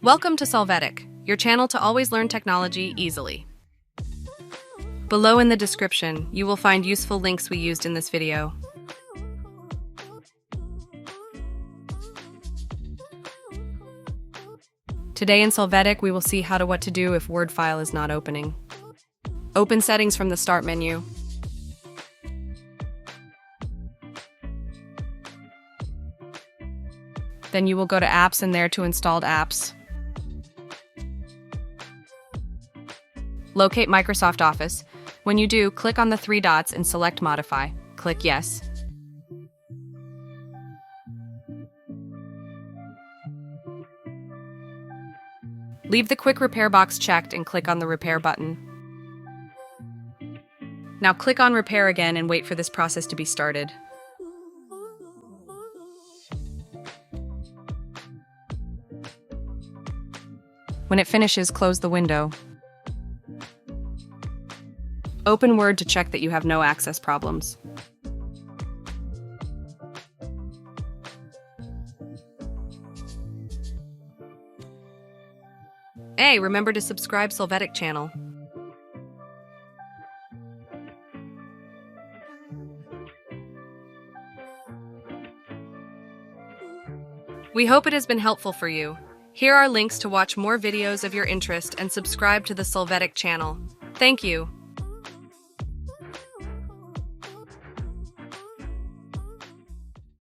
Welcome to Solvetic, your channel to always learn technology easily. Below in the description, you will find useful links we used in this video. Today in Solvetic, we will see what to do if Word file is not opening. Open Settings from the Start menu. Then you will go to Apps and there to Installed Apps. Locate Microsoft Office. When you do, click on the three dots and select Modify. Click Yes. Leave the Quick Repair box checked and click on the Repair button. Now click on Repair again and wait for this process to be started. When it finishes, close the window. Open Word to check that you have no access problems. Hey, remember to subscribe Solvetic channel. We hope it has been helpful for you. Here are links to watch more videos of your interest and subscribe to the Solvetic channel. Thank you.